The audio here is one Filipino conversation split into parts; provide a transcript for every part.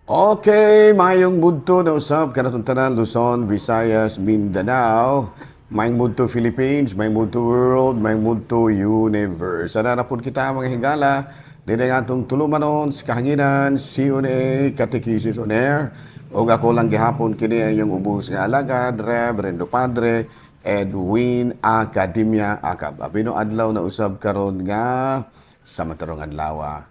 Okay, mayong mudto na usab kanatong tanan Luzon, Visayas, Mindanao. Mayong mudto Philippines, mayong mudto world, mayong mudto universe. Sana na pud kita mga higala. Dili nga atong tulumanon sa kahanginan, CUNA, Catechesis on Air. O ako lang gihapon kini ang iyong ubos nga alagad, Reverendo Padre Edwin Academia Akab. Abino adlaw na usab karon nga sa matarong adlaw,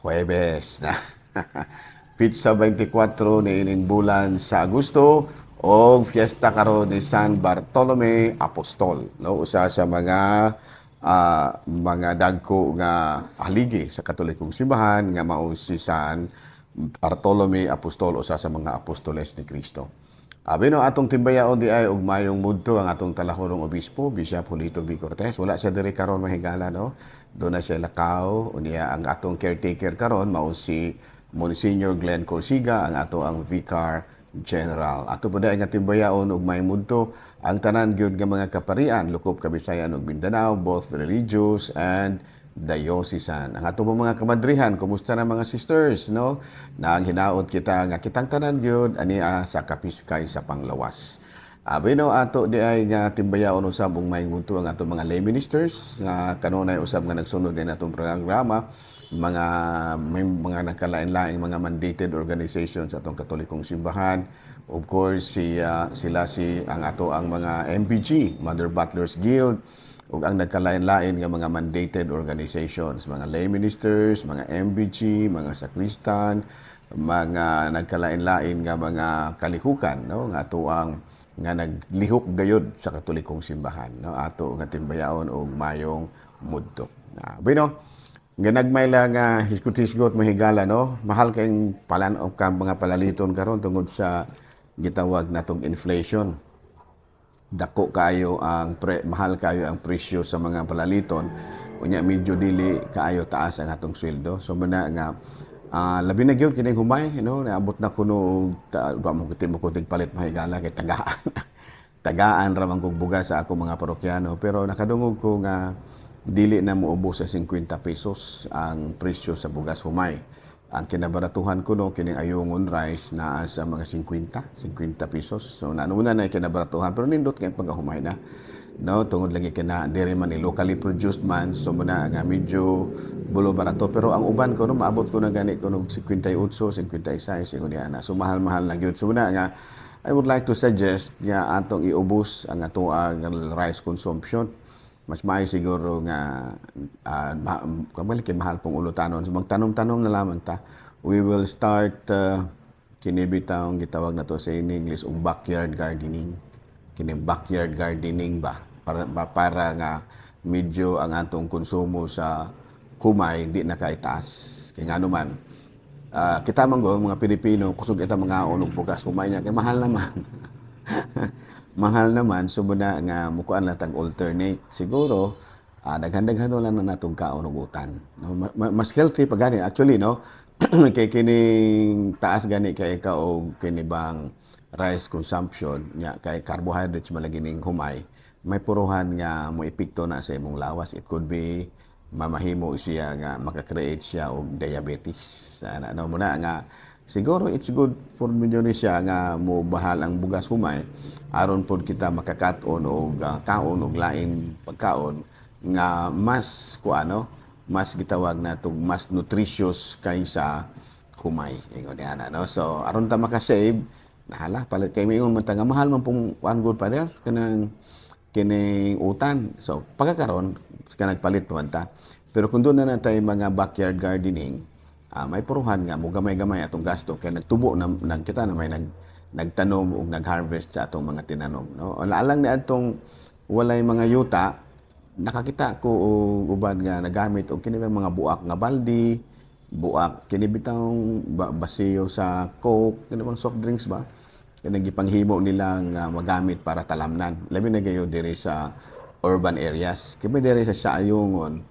Huwebes na. Pizza 24 ni ining bulan sa Agosto o fiesta karon ni San Bartolome Apostol, no, usa sa mga dagko nga haligi sa Katolikong simbahan nga mao si San Bartolome Apostol, usa sa mga apostoles ni Kristo. Abino atong timbayaon di ay ug mayong mudto ang atong talahorong obispo Bishop Julito B. Cortez. Wala siya diri karon mahigala, no. Doon na siya lakaw unya ang atong caretaker karon mao si Monsignor Glenn Corsiga, ang ato ang Vicar General. Ato po dahil nga timbayaon ug may mudto ang tanan gyud nga mga kaparian, Lukop, Kabisayan ug Mindanao, both religious and diocesan. Ang ato po mga kamadrihan, kumusta na mga sisters, no? Na ang hinaot kita nga kitang tanan gyud ania sa kapiskay sa panglawas. Abino ato di ay nga timbayaon usab ug may mudto ang ato mga lay ministers nga kanunay usab nga nagsunod din atong programa, may mga nagkalain-laing mga mandated organizations atong Katolikong simbahan. Of course, sila ang ato ang mga MBG, Mother Butlers Guild, ug ang nagkalain-lain nga mga mandated organizations, mga lay ministers, mga MBG, mga sakristan, mga nagkalain-lain nga mga kalihukan, no, nga ato ang nga naglihok gayud sa Katolikong simbahan, no, ato nga timbayaon og mayong mudto. Bueno, nga nagmay lang hisgot-hisgot mahigala, no? Mahal kayong palan-o ka mga palaliton karon tungod sa gitawag natong inflation. Dako kayo ang mahal kayo ang presyo sa mga palaliton. Unya medyo dili kaayo taas ang atong sweldo. So muna nga labi na gyud kining humay, no? Naabot na kuno mo kuting palit mahigala kay tagaan. Tagaan ra man kog bugas sa ako mga parokyano, pero nakadungog ko nga dili na moubos sa 50 pesos ang presyo sa bugas humay. Ang kinabaratuhan ko no kining ayungon rice naa sa mga 50 pesos. So nauna na kinabaratuhan pero nindot kay pagahumay na. No, tungod lagi kana diri man ni locally produced man, so muna nga medyo bulo barato, pero ang uban ko no maabot ko na gani ko og 58, 56 ingon ana. So mahal-mahal na gyud. So muna nga I would like to suggest nga atong iubos ang ato ang rice consumption. Mas maayo siguro nga kabalik kay mahal pong ulutanon. So magtanom-tanom na lamang ta. We will start kini bitawng gitawag na to sa English og backyard gardening. Kini backyard gardening ba para nga medyo ang atong konsumo sa humay di na kaitaas. Kay ngano man kita man go mga Pilipino kusog kita mga og bugas humay nya kay mahal naman. Mahal naman, so muna nga mukuan lang tag alternate. Siguro, daghan-daghan lang na natong kaon ug utan. No, mas healthy pa gani. Actually, no, kay kining taas gani kay ka og kini bang rice consumption, nya kay carbohydrates malagining humay, may puruhan nga mo epekto na sa imong lawas. It could be mamahimo siya nga maka-create siya og diabetes. Ano muna nga siguro it's good for medyo ni siya nga mo bahal ang bugas humay aron pod kita makakaton og kaon og lain pagkaon nga mas mas gitawag nato mas nutritious kaysa humay ingon ana, no. So aron ta maka-save nahala palit kay mingon man ta nga mahal man pong one good pa der kanang kining utan. So pagkakaron ka nagpalit pa man ta, pero kung doon na natay mga backyard gardening, may puruhan nga mo gamay-gamay atong gasto kay nagtubo na kita na may nagtanom ug nagharvest sa atong mga tinanom, no. Alang ni atong walay mga yuta, nakakita ko og uban nga nagamit og kini mga buak nga baldi, buak kini bitang basiyo sa Coke, kini bang soft drinks ba, kini gipanghimo nila nga magamit para talamnan. Labi na gayo diri sa urban areas. Kami diri sa Ayungon,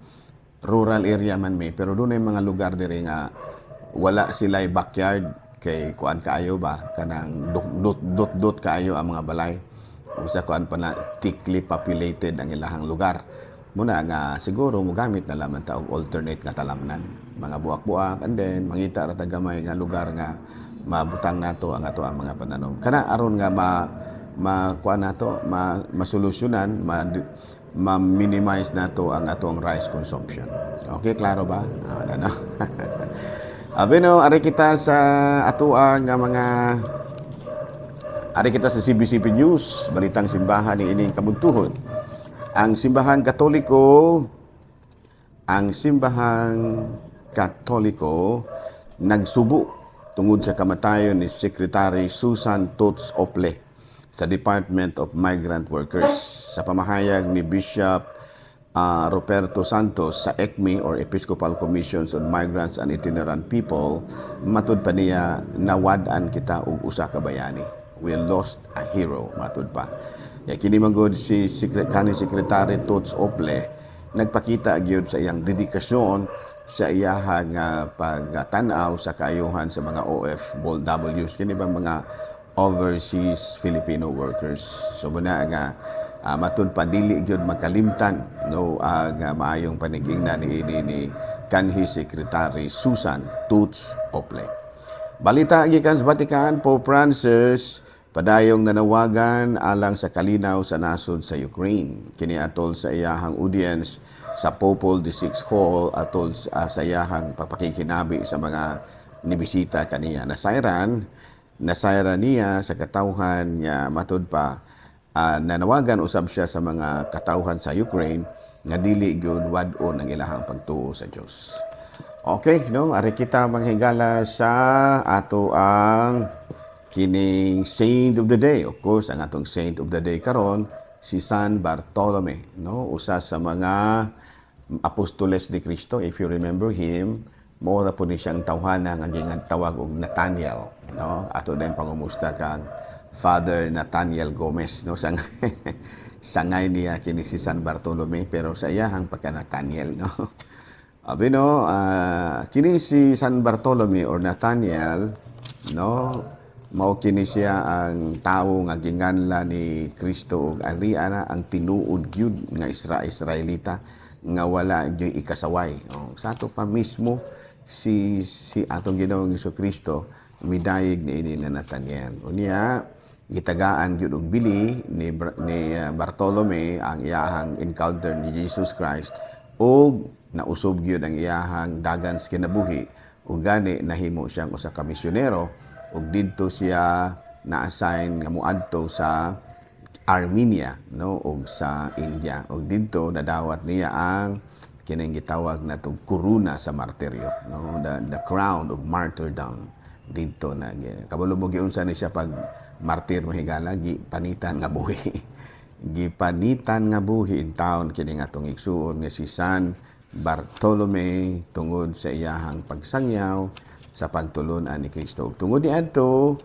rural area man may, pero doon ay mga lugar diri nga wala sila backyard kay kuan kaayo ba kanang dot kaayo ang mga balay. Usa kuan pa na thickly populated ang ilahang lugar. muna nga siguro mogamit na lamang ta og alternate nga talamnan, mga buak-buak, and then mangita ra ta gamay nga lugar nga mabutang nato ang ato ang mga pananom. Kana aron nga kuan nato, masolusyonan, ma-minimize nato ang atong rice consumption. Okay, klaro ba? Ano? Abino, ari kita sa atuang nga mga ari kita sa CBCP News, balitang simbahan ni ining kabuntuhon. Ang simbahang Katoliko nagsubo tungod sa kamatayon ni Secretary Susan Toots Ople sa Department of Migrant Workers. Sa pamahayag ni Bishop Roberto Santos sa ECMI or Episcopal Commissions on Migrants and Itinerant People, matud pa niya, nawad-an kita og usa ka bayani. We lost a hero, matud pa. Ya kini manggod si Secretary Toots Ople nagpakita gyud sa iyang dedikasyon sa iyahang pagtanaw sa kaayuhan sa mga OFWs, kini ba mga overseas Filipino workers. So muna nga matud pa dili gyud makalimtan no ang maayong panigingnan ni kanhi Secretary Susan Toots Ople. Balita gikan sa Vatican, Pope Francis padayong nanawagan alang sa kalinaw sa nasod sa Ukraine. Kini atol sa iyahang audience sa Popol the Sixth Hall atol sa iyahang papakikinabi sa mga nibisita kaniya. Nasayran niya sa katawhan niya matud pa nanawagan usab siya sa mga katawhan sa Ukraine nga dili gyud wad-on ang ilahang pagtuo sa Dios. Okay, no, ari kita manghigala sa ato ang kining Saint of the Day. Of course, ang atong Saint of the Day karon si San Bartolome, no? Usa sa mga apostoles ni Cristo. If you remember him, mora po ni siyang tawhana nga gingantawag og Nathaniel, no? Ato din pangumusta kang Father Nathaniel Gomez, no? Sangay niya kini si San Bartolome, pero sa iyahang pagka Nathaniel, no? Abi no, kini si San Bartolome or Nathaniel, no? Mao kini siya ang tawo nga ginganla ni Kristo ug ariana ang tinuod gyud nga Israelita nga wala gyud ikasaway. Sa ato pa mismo si atong Ginoong Jesucristo midayeg ni ini na Nathaniel. Unya gitagaan gyud og bili ni Bartolome ang iyahang encounter ni Jesus Christ ug nausob gyud ang iyahang dagan sa kinabuhi ug gani nahimo siyang usa ka misyonero. Ug didto siya na-assign nga moadto sa Armenia, no, ug sa India. Ug didto nadawat niya ang kining gitawag natong kuruna sa martiryo, no, the crown of martyrdom. Didto na kabalo mo giunsa ni siya pag martir mahigala gipanitan nga buhi. Gipanitan nga buhi in taon kining atong igsuon nga si San Bartolome tungod sa iyahang pagsangyaw sa pagtulunan ni Kristo. Tungod niadto,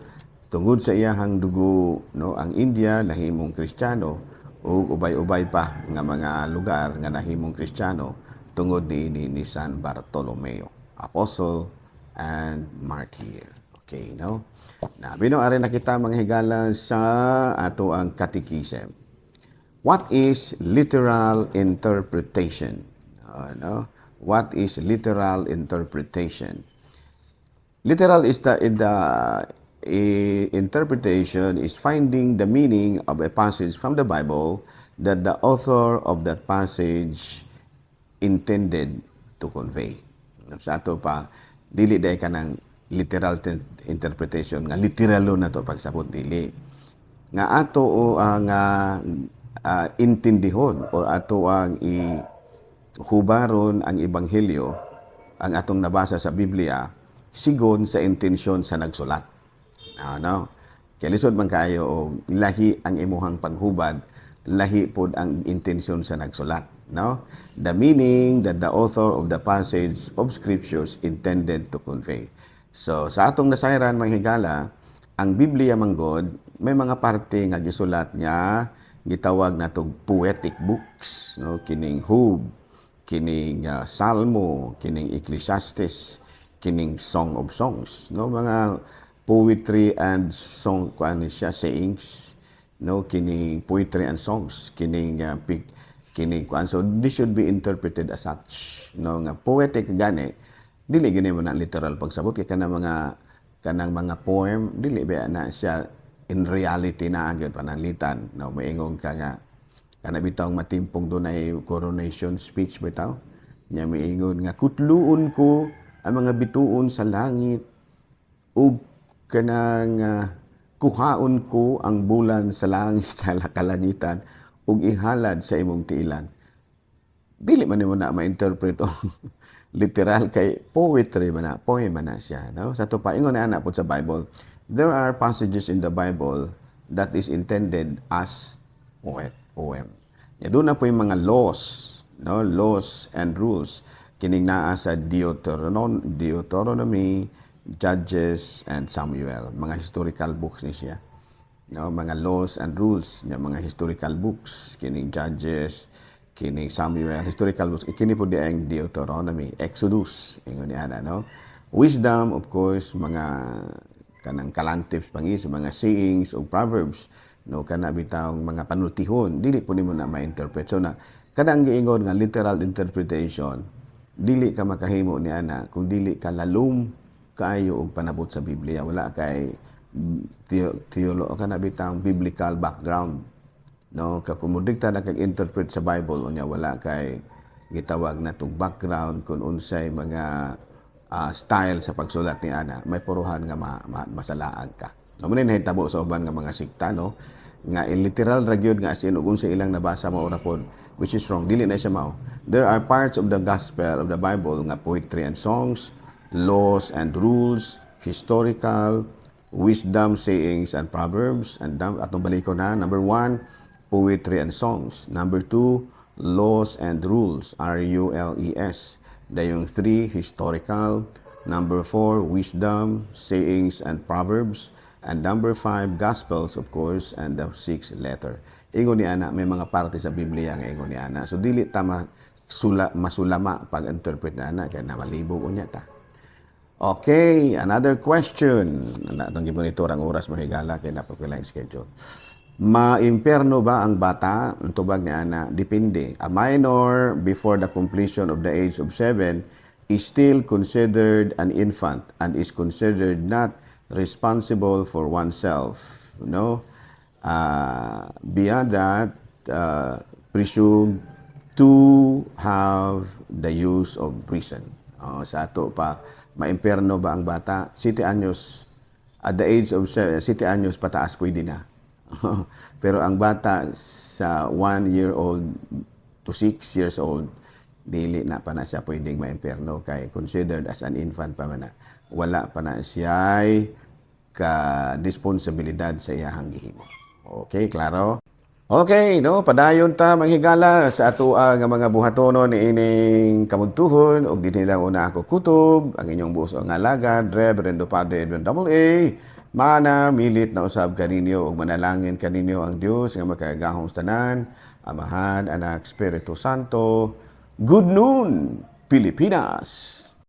tungod sa iyahang dugo, no, ang India nahimong Kristiyano ug ubay-ubay pa nga mga lugar nga nahimong Kristiyano tungod ni San Bartolomeo, apostle and martyr. Okay, no? Bino ari na kita manghigala sa ato ang catechism. What is literal interpretation? No? What is literal interpretation? Literal is the interpretation is finding the meaning of a passage from the Bible that the author of that passage intended to convey. Sa ato pa, dili day ka ng literal interpretation, nga literalo na to pagsabot dili. Nga ato o ang intindihon o ato ang hubaron ang ebanghelyo, ang atong nabasa sa Biblia, sigon sa intensyon sa nagsulat. No? Kaya lisod man kayo o lahi ang imuhang paghubad, lahi pod ang intensyon sa nagsulat. No? The meaning that the author of the passage of scriptures intended to convey. So sa atong nasayran manghigala, ang Biblia manggod may mga parte nga gisulat nga gitawag natong poetic books, no? Kining Job, kining Salmo, kining Ecclesiastes, kining Song of Songs, no, mga poetry and song sayings, no, kining poetry and songs, kining kini kuan. So this should be interpreted as such, no, nga poetic gani dili gini mo na literal pagsabot kay kanang mga poem dili ba na siya in reality na agad pananglitan, no, moingon ka nga kana bitaw matimpong dunay coronation speech bitaw nya moingon nga kutluon ko ang mga bituon sa langit ug kanang kuhaon ko ang bulan sa langit sa kalangitan ug ihalad sa imong tiilan. Dili man nimo na ma-interpret literal kay poetry man na, poem man na siya, no? Sa to pa ingon na ana po sa Bible, there are passages in the Bible that is intended as poem. Ya doon na po yung mga laws, no? Laws and rules kining naa sa Deuteronomy, Judges and Samuel, mga historical books ni siya, no, mga laws and rules nya mga historical books kining Judges, kining Samuel, historical books kini po di ang Deuteronomy, Exodus ingon ni ana, no, wisdom of course mga kanang kalantips pangis mga sayings o proverbs, no, kana bitawng mga panultihon dili po nimo na ma-interpret. So na kadang giingon nga literal interpretation dili ka makahimo ni ana kung dili ka lalom kaayo og panabot sa Biblia, wala kay teolo kana bitang biblical background, no, ka kumudikta na kag interpret sa Bible unya wala kay gitawag na tong background kung unsay mga style sa pagsulat ni ana, may puruhan nga masalaag ka. No, muna nahitabo sa uban nga mga sikta, no, nga literal ra gyud nga as in ug unsay ilang nabasa mao ra pod, which is wrong, dili na siya mao. There are parts of the gospel of the Bible nga poetry and songs, laws and rules, historical, wisdom, sayings, and proverbs. And atong baliko na, number 1, poetry and songs. Number 2, laws and rules, R-U-L-E-S. Dayong 3, historical. Number 4, wisdom, sayings, and proverbs. And number 5, gospels, of course, and the 6th letter. Ingon ni ana, may mga parte sa Biblia nga ingon ni ana. So, dili ta masulama pag-interpret na ana, kaya na malibog unya ta. Okay, another question. Itong gibonitor ang oras mahigala kay napapila yung schedule. Maimperno ba ang bata? Ang tubag ni ana, depende. A minor before the completion of the age of 7 is still considered an infant and is considered not responsible for oneself. No? Beyond that, presumed to have the use of reason. Sa ato pa, maimperno ba ang bata? 7 anyos, at the age of 7 anyos pataas pwede na. Pero ang bata sa 1 year old to 6 years old, dili na pa na siya pwedeng maimperno kay considered as an infant pa man na. Wala pa na siya ka-responsibilidad sa iyahang gihimo. Okay, klaro? Okay, no, padayon ta manghigala sa ato nga mga buhatonon ni ining kamudtuhon ug dinhi lang una ako kutob ang inyong buos nga alagad Reverendo Padre Edwin AA. Mana milit na usab kaninyo ug manalangin kaninyo ang Dios nga makagahom sa tanan, Amahan, Anak, Espiritu Santo. Good noon, Pilipinas.